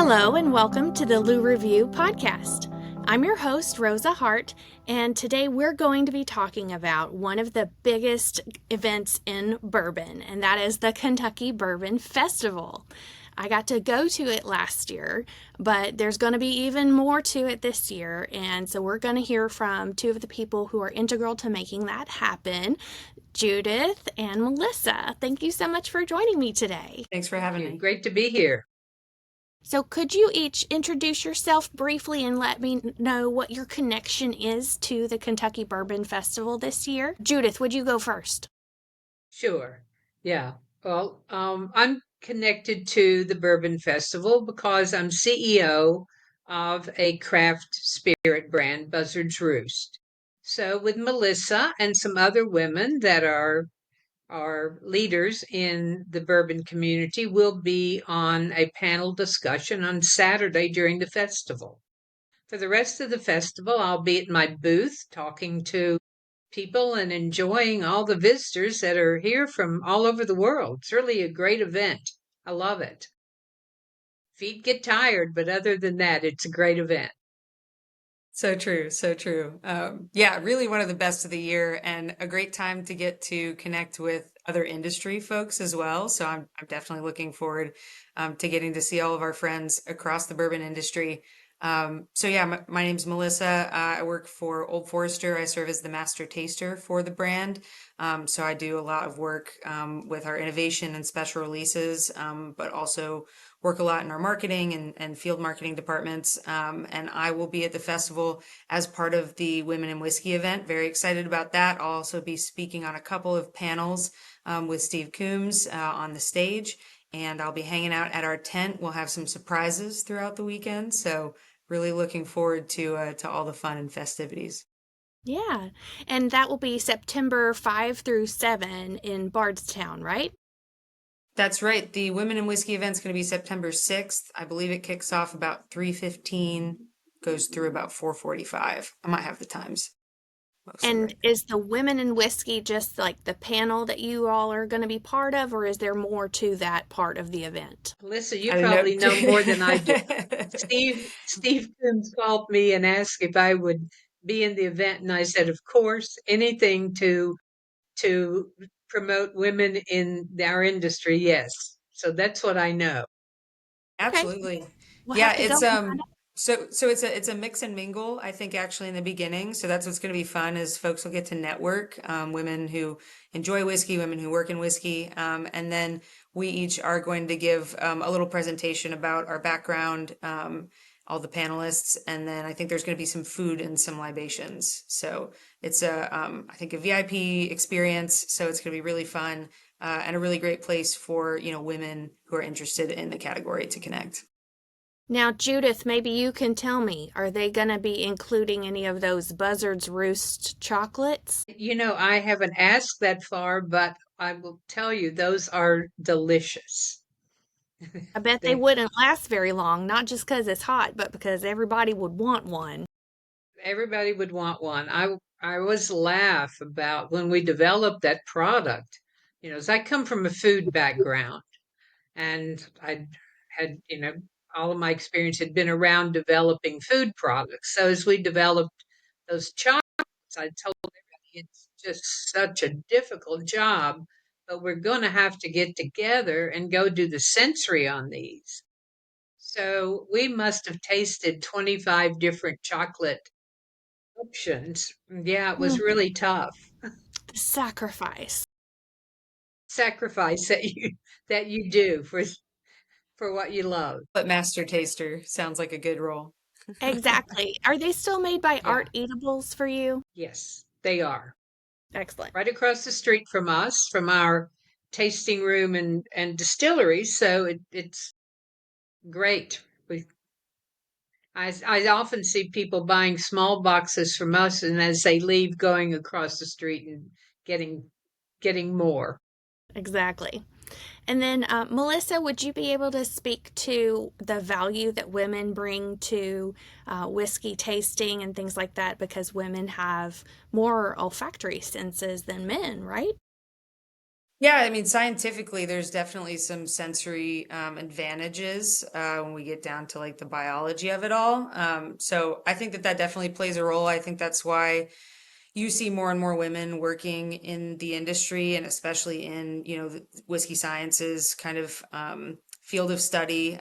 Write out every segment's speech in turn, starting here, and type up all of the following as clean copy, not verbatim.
Hello and welcome to the Lou Review podcast. I'm your host, Rosa Hart, and today we're going to be talking about one of the biggest events in bourbon, and that is the Kentucky Bourbon Festival. I got to go to it last year, but there's going to be even more to it this year, and so we're going to hear from two of the people who are integral to making that happen, Judith and Melissa. Thank you so much for joining me today. Thanks for having me. Great to be here. So could you each introduce yourself briefly and let me know what your connection is to the Kentucky Bourbon Festival this year? Judith, would you go first? Sure. Yeah. Well, I'm connected to the Bourbon Festival because I'm CEO of a craft spirit brand, Buzzard's Roost. So with Melissa and some other women that are leaders in the bourbon community, will be on a panel discussion on Saturday during the festival. For the rest of the festival, I'll be at my booth talking to people and enjoying all the visitors that are here from all over the world. It's really a great event. I love it. Feet get tired, but other than that, it's a great event. So true, so true. Yeah, really one of the best of the year and a great time to get to connect with other industry folks as well. So I'm definitely looking forward to getting to see all of our friends across the bourbon industry. So yeah, my name's Melissa. I work for Old Forester. I serve as the master taster for the brand. So I do a lot of work with our innovation and special releases, but also work a lot in our marketing and field marketing departments. And I will be at the festival as part of the Women in Whiskey event. Very excited about that. I'll also be speaking on a couple of panels with Steve Coombs on the stage. And I'll be hanging out at our tent. We'll have some surprises throughout the weekend. So really looking forward to all the fun and festivities. Yeah, and that will be September 5 through 7 in Bardstown, right? That's right. The Women in Whiskey event is going to be September 6th. I believe it kicks off about 3:15, goes through about 4:45. I might have the times. And is the Women in Whiskey just like the panel that you all are going to be part of, or is there more to that part of the event? Melissa, you probably know more than I do. Steve Coombs called me and asked if I would be in the event, and I said, of course, anything to promote women in our industry, yes. So that's what I know. Okay, Absolutely. we'll Yeah, have to go it's and find out. so it's a mix and mingle, I think actually in the beginning. So that's what's going to be fun is folks will get to network, women who enjoy whiskey, women who work in whiskey, and then we each are going to give a little presentation about our background, all the panelists, and then I think there's going to be some food and some libations. So it's I think a VIP experience. So it's going to be really fun and a really great place for women who are interested in the category to connect. Now, Judith, maybe you can tell me, are they going to be including any of those Buzzard's Roost chocolates? I haven't asked that far, but I will tell you, those are delicious. I bet they wouldn't last very long, not just because it's hot, but because everybody would want one. Everybody would want one. I always laugh about when we developed that product. As I come from a food background, and I had, all of my experience had been around developing food products. So as we developed those chocolates, I told everybody it's just such a difficult job, but we're going to have to get together and go do the sensory on these. So we must have tasted 25 different chocolate options. Yeah, it was Mm, really tough. the sacrifice. Sacrifice that you do for what you love. But Master Taster sounds like a good role. Exactly. Are they still made by Yeah, Art Eatables for you? yes, they are. Excellent. Right across the street from us, from our tasting room and distilleries. So it's great. I often see people buying small boxes from us, and as they leave, going across the street and getting more. Exactly. And then, Melissa, would you be able to speak to the value that women bring to whiskey tasting and things like that? Because women have more olfactory senses than men, right? Yeah, I mean, scientifically, there's definitely some sensory advantages when we get down to like the biology of it all. So I think that that definitely plays a role. I think that's why you see more and more women working in the industry, and especially in, the whiskey sciences kind of field of study,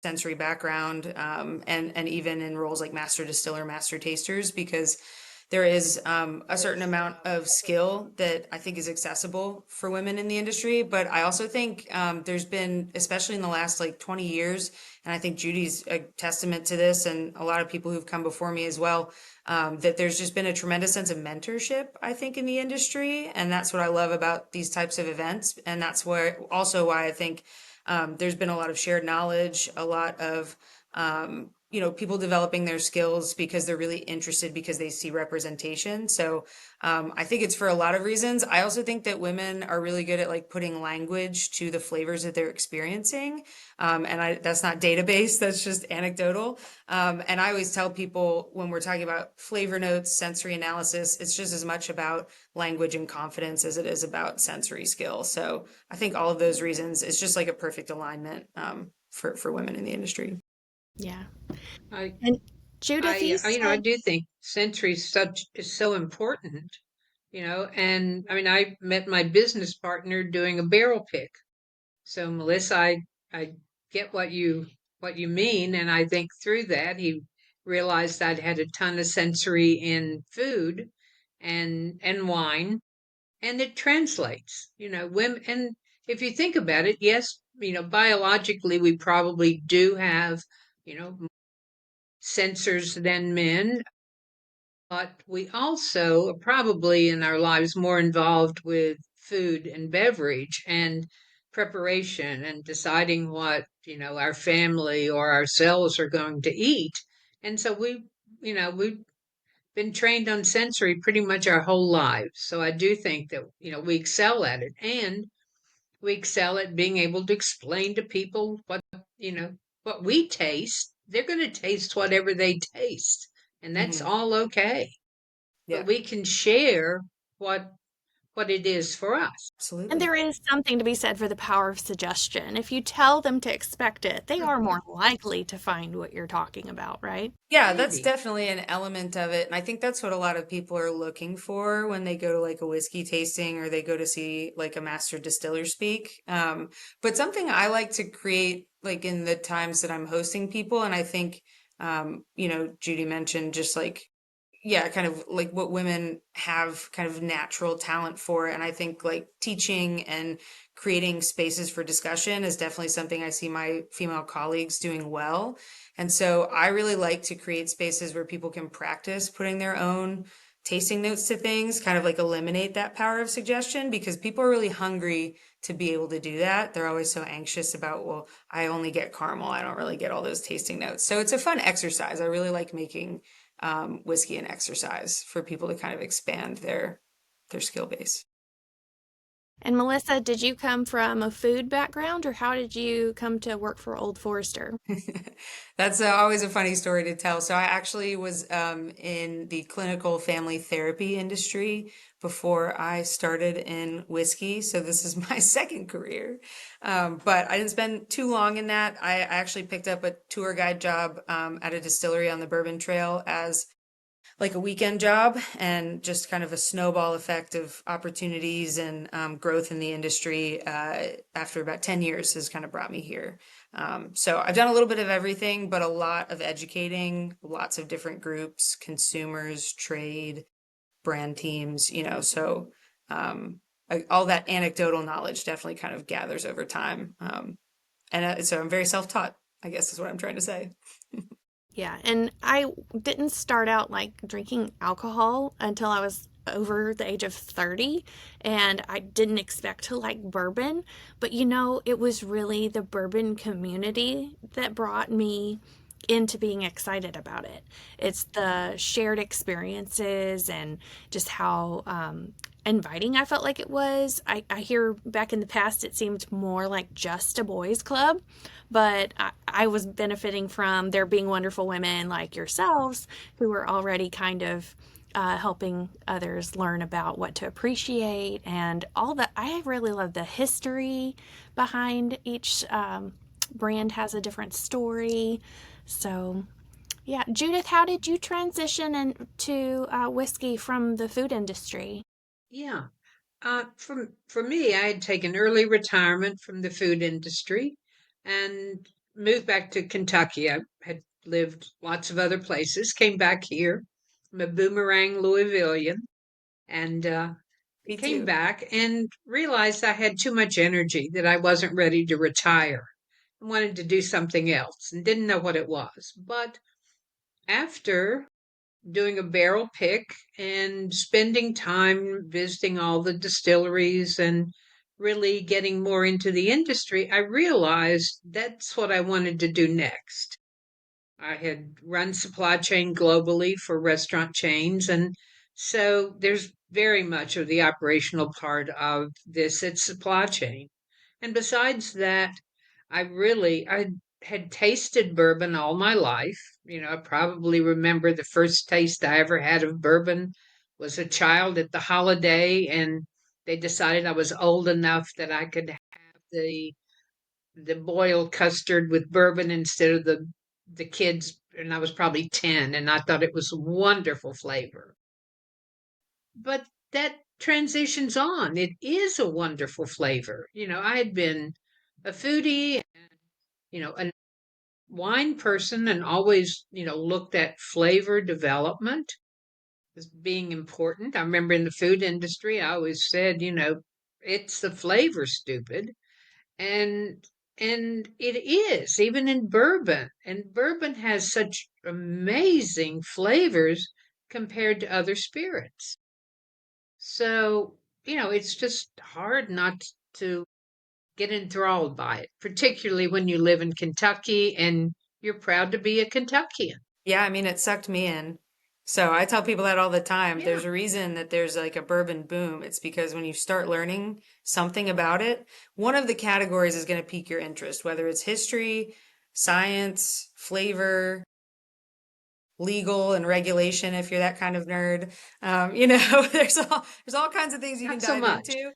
sensory background, and even in roles like master distiller, master tasters, because there is a certain amount of skill that I think is accessible for women in the industry. But I also think there's been, especially in the last like 20 years, and I think Judy's a testament to this, and a lot of people who've come before me as well, that there's just been a tremendous sense of mentorship, I think, in the industry. And that's what I love about these types of events. And that's where also why I think there's been a lot of shared knowledge, a lot of people developing their skills because they're really interested because they see representation. So I think it's for a lot of reasons. I also think that women are really good at like putting language to the flavors that they're experiencing. That's not database, that's just anecdotal. And I always tell people when we're talking about flavor notes, sensory analysis, it's just as much about language and confidence as it is about sensory skill. So I think all of those reasons, it's just like a perfect alignment for women in the industry. Yeah. I, And Judith, you I said, do think sensory such is so important, and I mean, I met my business partner doing a barrel pick. So Melissa, I get what you mean, and I think through that he realized I'd had a ton of sensory in food and wine, and it translates. Women, and if you think about it, yes, biologically we probably do have, more sensors than men, but we also are probably in our lives more involved with food and beverage and preparation and deciding what, our family or ourselves are going to eat. And so we've been trained on sensory pretty much our whole lives. So I do think that, we excel at it, and we excel at being able to explain to people you know, what we taste. They're going to taste whatever they taste, and that's Hmm. all okay, but Yeah, we can share what what it is for us. and absolutely. there is something to be said for the power of suggestion. If you tell them to expect it, they are more likely to find what you're talking about, right? Yeah, that's Maybe. definitely an element of it. And I think that's what a lot of people are looking for when they go to like a whiskey tasting or they go to see like a master distiller speak. But something I like to create like in the times that I'm hosting people, and I think, Judy mentioned just like yeah, kind of like what women have kind of natural talent for. And I think like teaching and creating spaces for discussion is definitely something I see my female colleagues doing well. And so I really like to create spaces where people can practice putting their own tasting notes to things, kind of like eliminate that power of suggestion because people are really hungry to be able to do that. They're always so anxious about, well, I only get caramel. I don't really get all those tasting notes. So it's a fun exercise. I really like making whiskey and exercise for people to kind of expand their skill base. And Melissa, did you come from a food background or how did you come to work for Old Forester? That's always a funny story to tell. So I actually was in the clinical family therapy industry before I started in whiskey. So this is my second career. But I didn't spend too long in that. I actually picked up a tour guide job at a distillery on the Bourbon Trail as like a weekend job, and just kind of a snowball effect of opportunities and growth in the industry after about 10 years has kind of brought me here. So I've done a little bit of everything, but a lot of educating, lots of different groups, consumers, trade, brand teams, so um, all that anecdotal knowledge definitely kind of gathers over time. So I'm very self-taught, I guess is what I'm trying to say. Yeah, and I didn't start out like drinking alcohol until I was over the age of 30, and I didn't expect to like bourbon, but it was really the bourbon community that brought me into being excited about it. It's the shared experiences and just how inviting I felt like it was. I hear back in the past it seemed more like just a boys' club, but I was benefiting from there being wonderful women like yourselves who were already kind of helping others learn about what to appreciate and all that. I really love the history behind each brand has a different story. So, yeah. Judith, how did you transition into whiskey from the food industry? Yeah. For me, I had taken early retirement from the food industry and moved back to Kentucky. I had lived lots of other places, came back here. I'm a boomerang Louisvillian, and Me came too. back and realized I had too much energy, that I wasn't ready to retire. I wanted to do something else and didn't know what it was. But after doing a barrel pick and spending time visiting all the distilleries and really getting more into the industry, I realized that's what I wanted to do next. I had run supply chain globally for restaurant chains. And so there's very much of the operational part of this, it's supply chain. And besides that, I had tasted bourbon all my life. I probably remember the first taste I ever had of bourbon was a child at the holiday, and they decided I was old enough that I could have the boiled custard with bourbon instead of the kids, and I was probably 10, and I thought it was a wonderful flavor. But that transitions on. It is a wonderful flavor. I had been a foodie, a wine person, and always, looked at flavor development as being important. I remember in the food industry, I always said, it's the flavor, stupid. And it is, even in bourbon. And bourbon has such amazing flavors compared to other spirits. So, it's just hard not to get enthralled by it, particularly when you live in Kentucky and you're proud to be a Kentuckian. Yeah, I mean, it sucked me in. So I tell people that all the time. Yeah, There's a reason that there's like a bourbon boom. It's because when you start learning something about it, one of the categories is going to pique your interest, whether it's history, science, flavor, legal and regulation if you're that kind of nerd. There's all kinds of things you can not so dive much. into.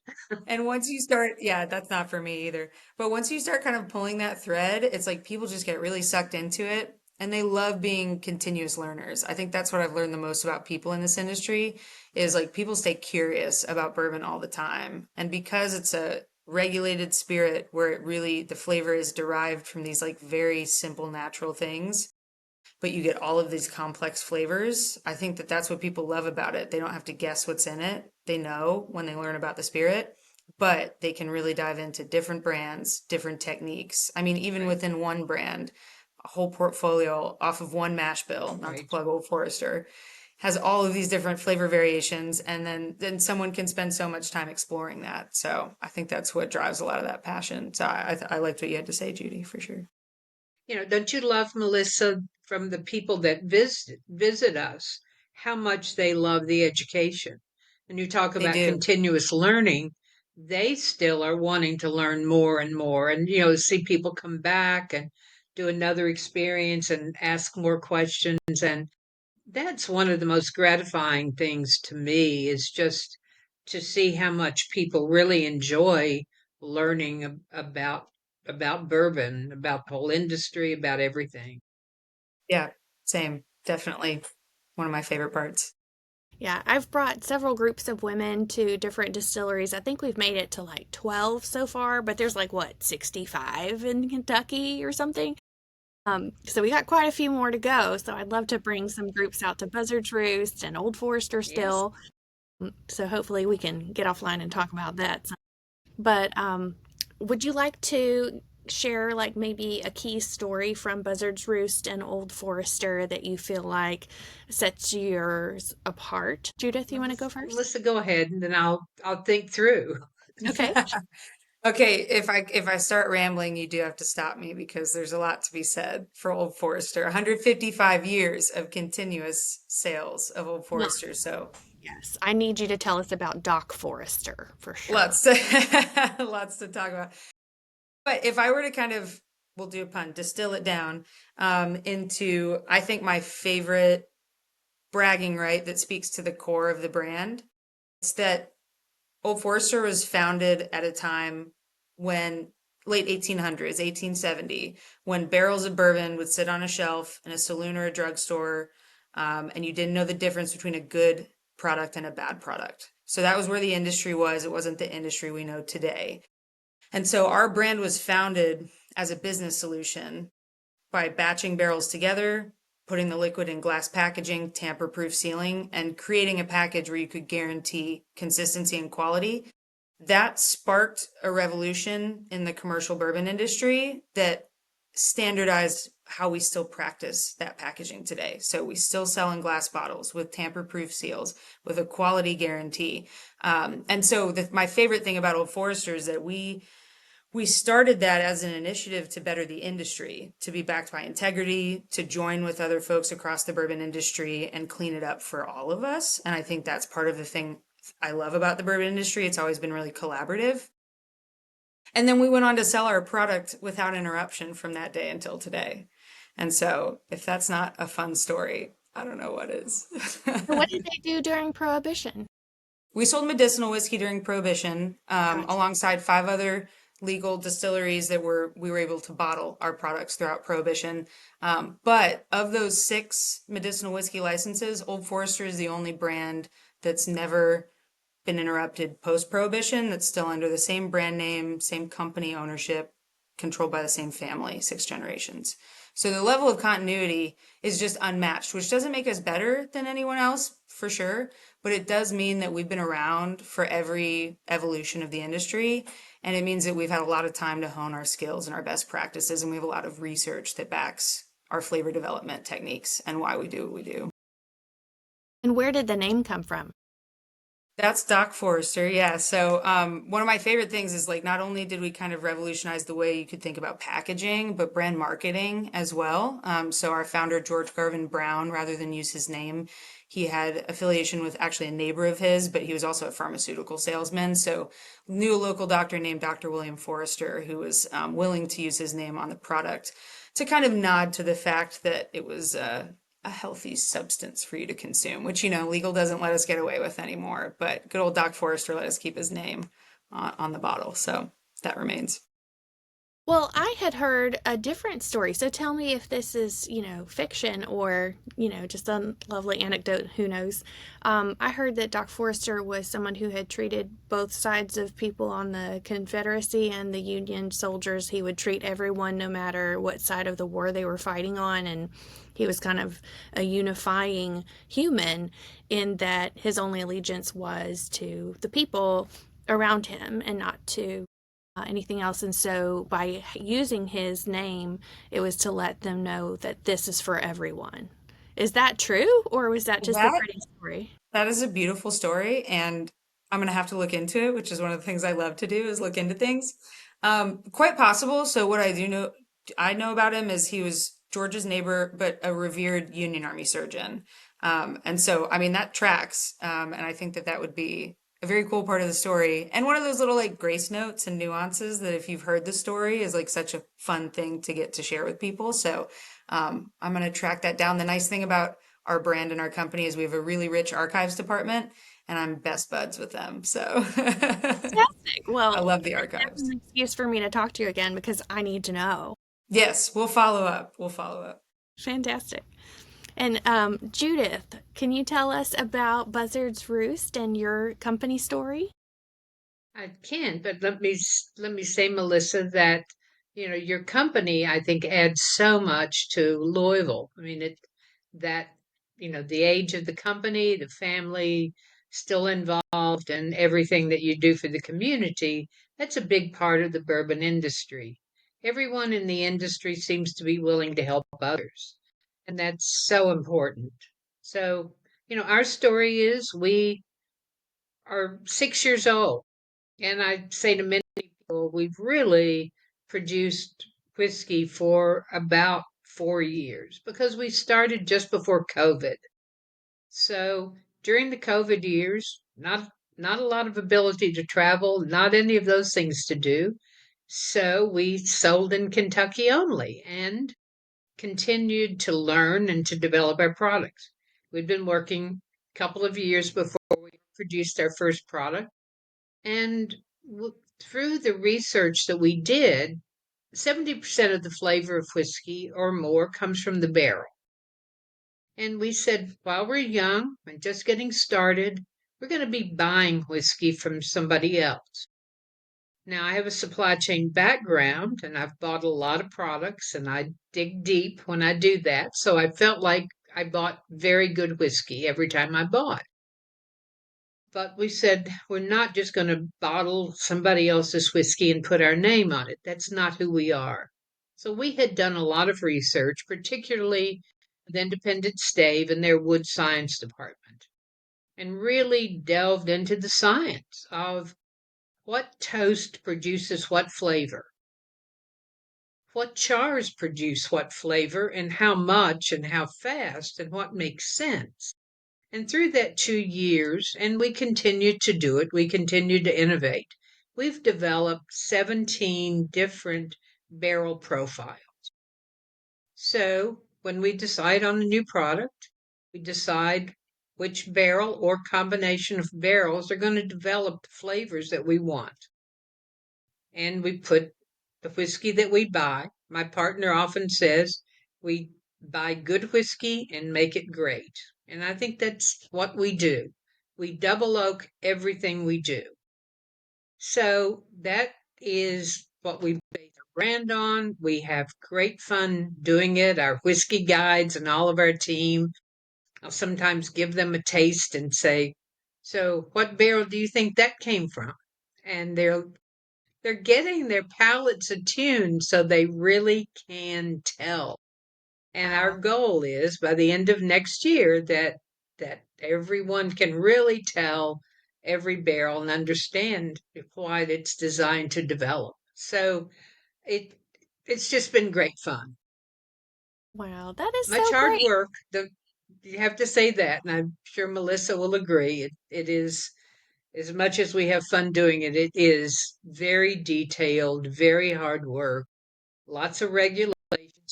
And once you start, yeah, that's not for me either. But once you start kind of pulling that thread, it's like people just get really sucked into it and they love being continuous learners. I think that's what I've learned the most about people in this industry is like people stay curious about bourbon all the time. And because it's a regulated spirit where it really the flavor is derived from these like very simple natural things, but you get all of these complex flavors. I think that that's what people love about it. They don't have to guess what's in it. They know when they learn about the spirit, but they can really dive into different brands, different techniques. I mean, even Right, within one brand, a whole portfolio off of one mash bill, not to right. plug Old Forester, has all of these different flavor variations, and then someone can spend so much time exploring that. So I think that's what drives a lot of that passion. So I liked what you had to say, Judy, for sure. Don't you love, Melissa, from the people that visit us, how much they love the education? And you talk They about do. continuous learning, they still are wanting to learn more and more. And, see people come back and do another experience and ask more questions. And that's one of the most gratifying things to me is just to see how much people really enjoy learning about bourbon, about the whole industry, about everything. Yeah, same. Definitely one of my favorite parts. Yeah, I've brought several groups of women to different distilleries. I think we've made it to like 12 so far, but there's like what, 65 in Kentucky or something. So we got quite a few more to go. So I'd love to bring some groups out to Buzzard's Roost and Old Forester Yes. still. So hopefully we can get offline and talk about that. But would you like to share like maybe a key story from Buzzard's Roost and Old Forester that you feel like sets yours apart? Judith, you want to go first? Melissa, go ahead, and then I'll think through. Okay. Okay, if I start rambling, you do have to stop me because there's a lot to be said for Old Forester. 155 years of continuous sales of Old Well, Forester, so yes, I need you to tell us about Doc Forester for sure. lots to, lots to talk about. But if I were to kind of, we'll do a pun, distill it down into, I think my favorite bragging, right, that speaks to the core of the brand. It's that Old Forester was founded at a time when late 1800s, 1870, when barrels of bourbon would sit on a shelf in a saloon or a drugstore, and you didn't know the difference between a good product and a bad product. So that was where the industry was. It wasn't the industry we know today. And so our brand was founded as a business solution by batching barrels together, putting the liquid in glass packaging, tamper-proof sealing, and creating a package where you could guarantee consistency and quality. That sparked a revolution in the commercial bourbon industry that standardized how we still practice that packaging today. So we still sell in glass bottles with tamper-proof seals, with a quality guarantee. And so my favorite thing about Old Forester is that we started that as an initiative to better the industry, to be backed by integrity, to join with other folks across the bourbon industry and clean it up for all of us. And I think that's part of the thing I love about the bourbon industry. It's always been really collaborative. And then we went on to sell our product without interruption from that day until today. And so if that's not a fun story, I don't know what is. So what did they do during Prohibition? We sold medicinal whiskey during Prohibition, Gotcha. alongside 5 other legal distilleries that we were able to bottle our products throughout Prohibition. But of those 6 medicinal whiskey licenses, Old Forester is the only brand that's never been interrupted post-Prohibition, that's still under the same brand name, same company ownership, controlled by the same family, 6 generations. So the level of continuity is just unmatched, which doesn't make us better than anyone else, for sure, but it does mean that we've been around for every evolution of the industry, and it means that we've had a lot of time to hone our skills and our best practices, and we have a lot of research that backs our flavor development techniques and why we do what we do. And where did the name come from? That's Doc Forrester, yeah. So one of my favorite things is like not only did we kind of revolutionize the way you could think about packaging, but brand marketing as well. So our founder, George Garvin Brown, rather than use his name, he had affiliation with actually a neighbor of his, but he was also a pharmaceutical salesman. So knew a local doctor named Dr. William Forrester who was willing to use his name on the product to kind of nod to the fact that it was a healthy substance for you to consume, which, legal doesn't let us get away with anymore. But good old Doc Forrester let us keep his name on the bottle. So that remains. Well, I had heard a different story. So tell me if this is, fiction or, just a lovely anecdote. Who knows? I heard that Doc Forrester was someone who had treated both sides of people on the Confederacy and the Union soldiers. He would treat everyone no matter what side of the war they were fighting on. And he was kind of a unifying human in that his only allegiance was to the people around him and not to anything else. And so by using his name, it was to let them know that this is for everyone. Is that true, or was that just a That pretty story? that is a beautiful story, and I'm gonna have to look into it, which is one of the things I love to do is look into things. Quite possible. So what I know about him is he was George's neighbor, but a revered Union Army surgeon. And so, I mean, that tracks. And I think that that would be a very cool part of the story. And one of those little like grace notes and nuances that if you've heard the story is like such a fun thing to get to share with people. So, I'm going to track that down. The nice thing about our brand and our company is we have a really rich archives department and I'm best buds with them. So Fantastic. I Well, love the it's definitely archives. an excuse for me to talk to you again because I need to know. Yes, we'll follow up. We'll follow up. Fantastic. And Judith, can you tell us about Buzzard's Roost and your company story? I can, but let me say, Melissa, that your company, I think, adds so much to Louisville. I mean, that the age of the company, the family still involved, and everything that you do for the community. That's a big part of the bourbon industry. Everyone in the industry seems to be willing to help others, and that's so important. So, our story is we are 6 years old. And I say to many people, we've really produced whiskey for about 4 years because we started just before COVID. So during the COVID years, not a lot of ability to travel, not any of those things to do. So we sold in Kentucky only and continued to learn and to develop our products. We'd been working a couple of years before we produced our first product. And through the research that we did, 70% of the flavor of whiskey or more comes from the barrel. And we said, while we're young and just getting started, we're going to be buying whiskey from somebody else. Now, I have a supply chain background and I've bought a lot of products and I dig deep when I do that. So I felt like I bought very good whiskey every time I bought. But we said, we're not just going to bottle somebody else's whiskey and put our name on it. That's not who we are. So we had done a lot of research, particularly with Independent Stave and their wood science department, and really delved into the science of what toast produces what flavor, what chars produce what flavor, and how much and how fast, and what makes sense. And through that 2 years, and we continue to do it, we continue to innovate. We've developed 17 different barrel profiles. So when we decide on a new product, we decide which barrel or combination of barrels are going to develop the flavors that we want. And we put the whiskey that we buy. My partner often says we buy good whiskey and make it great. And I think that's what we do. We double oak everything we do. So that is what we base our brand on. We have great fun doing it. Our whiskey guides and all of our team. I'll sometimes give them a taste and say, so what barrel do you think that came from? And they're getting their palates attuned so they really can tell. And our goal is by the end of next year that everyone can really tell every barrel and understand why it's designed to develop. So it it's just been great fun. Wow, that is Much so hard great. work. You have to say that, and I'm sure Melissa will agree. It is as much as we have fun doing it, it is very detailed, very hard work, lots of regulations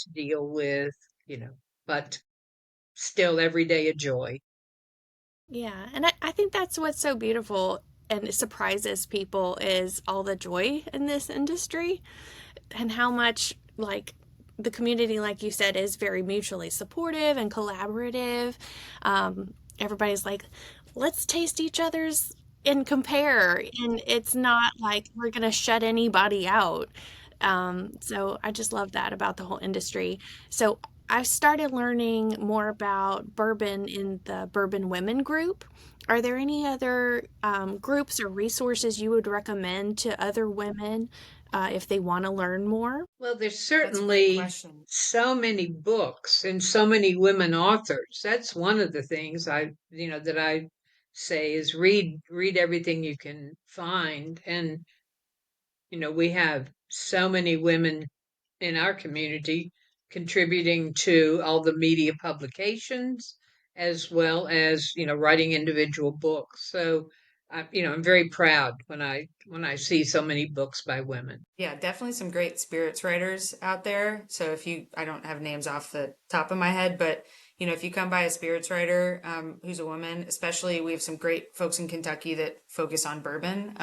to deal with, you know, but still every day a joy. Yeah, and I think that's what's so beautiful and it surprises people is all the joy in this industry and how much like the community, like you said, is very mutually supportive and collaborative. Everybody's like, let's taste each other's and compare, and it's not like we're gonna shut anybody out. So I just love that about the whole industry. So I started learning more about bourbon in the Bourbon Women group. Are there any other groups or resources you would recommend to other women if they want to learn more? Well, there's That's a great certainly question. so many books and so many women authors. That's one of the things that I say is read everything you can find. And, we have so many women in our community contributing to all the media publications as well as writing individual books. So I'm very proud when I see so many books by women. Yeah, definitely some great spirits writers out there. So I don't have names off the top of my head, but if you come by a spirits writer who's a woman, especially we have some great folks in Kentucky that focus on bourbon.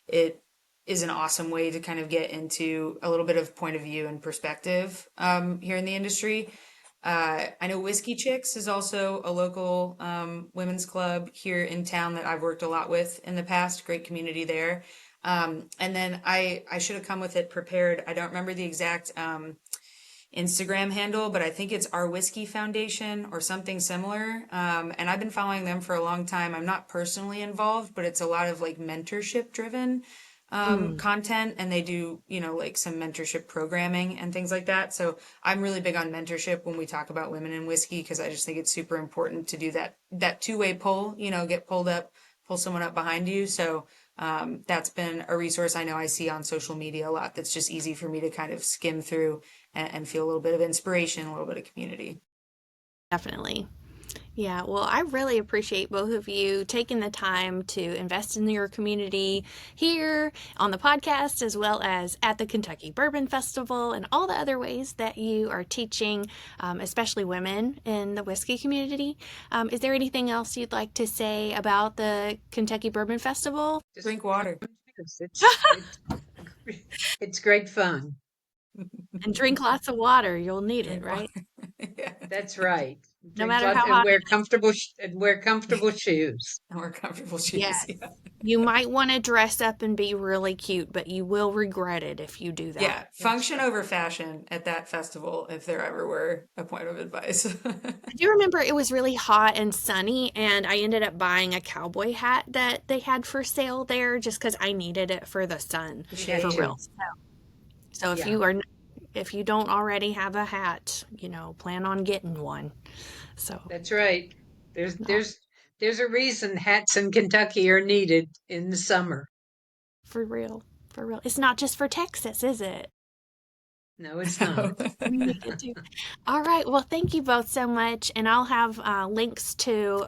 It is an awesome way to kind of get into a little bit of point of view and perspective here in the industry. I know Whiskey Chicks is also a local women's club here in town that I've worked a lot with in the past. Great community there. And then I should have come with it prepared. I don't remember the exact Instagram handle, but I think it's Our Whiskey Foundation or something similar. And I've been following them for a long time. I'm not personally involved, but it's a lot of like mentorship driven Mm, content, and they do, like some mentorship programming and things like that. So I'm really big on mentorship when we talk about women in whiskey because I just think it's super important to do that two-way pull, get pulled up, pull someone up behind you. So that's been a resource I know I see on social media a lot that's just easy for me to kind of skim through and feel a little bit of inspiration, a little bit of community. definitely. Yeah, well, I really appreciate both of you taking the time to invest in your community here on the podcast, as well as at the Kentucky Bourbon Festival and all the other ways that you are teaching, especially women in the whiskey community. Is there anything else you'd like to say about the Kentucky Bourbon Festival? Just Drink water. it's great fun. And drink lots of water. You'll need it, Drink water. right? Yeah. That's right. No Drink matter lots how and hot wear it is. comfortable and wear comfortable shoes. And wear comfortable shoes. Yes. Yeah. You might want to dress up and be really cute, but you will regret it if you do that. Yeah. Function over fashion at that festival, if there ever were a point of advice. I do remember it was really hot and sunny, and I ended up buying a cowboy hat that they had for sale there just because I needed it for the sun, Yeah, for too. real. So if Yeah. if you don't already have a hat, plan on getting one. So That's right. There's a reason hats in Kentucky are needed in the summer. for real, for real. It's not just for Texas, is it? No, it's not. We need it too. All right. Well, thank you both so much. And I'll have links to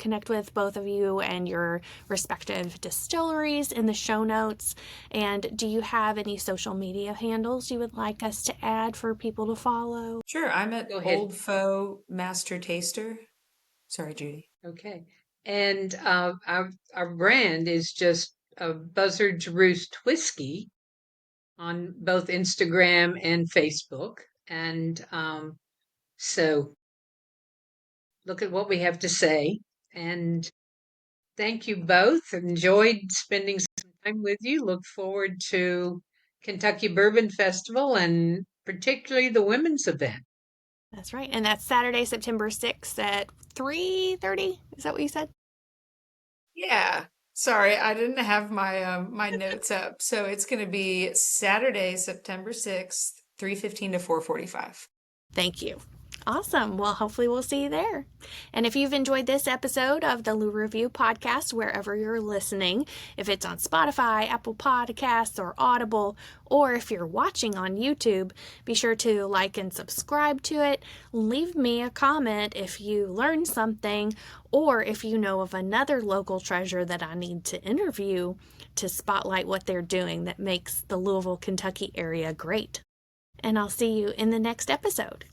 connect with both of you and your respective distilleries in the show notes. And do you have any social media handles you would like us to add for people to follow? Sure. I'm at Go ahead. Old Foe Master Taster. Sorry, Judy. Okay. And our brand is just Buzzard's Roost Whiskey on both Instagram and Facebook. And so look at what we have to say. And thank you both. Enjoyed spending some time with you. Look forward to Kentucky Bourbon Festival and particularly the women's event. That's right. And that's Saturday, September 6th at 3:30. Is that what you said? Yeah. Sorry, I didn't have my notes up. So it's going to be Saturday, September 6th, 3:15 to 4:45. Thank you. Awesome. Well, hopefully we'll see you there. And if you've enjoyed this episode of the Lou Review podcast, wherever you're listening, if it's on Spotify, Apple Podcasts, or Audible, or if you're watching on YouTube, be sure to like and subscribe to it. Leave me a comment if you learned something, or if you know of another local treasure that I need to interview to spotlight what they're doing that makes the Louisville, Kentucky area great. And I'll see you in the next episode.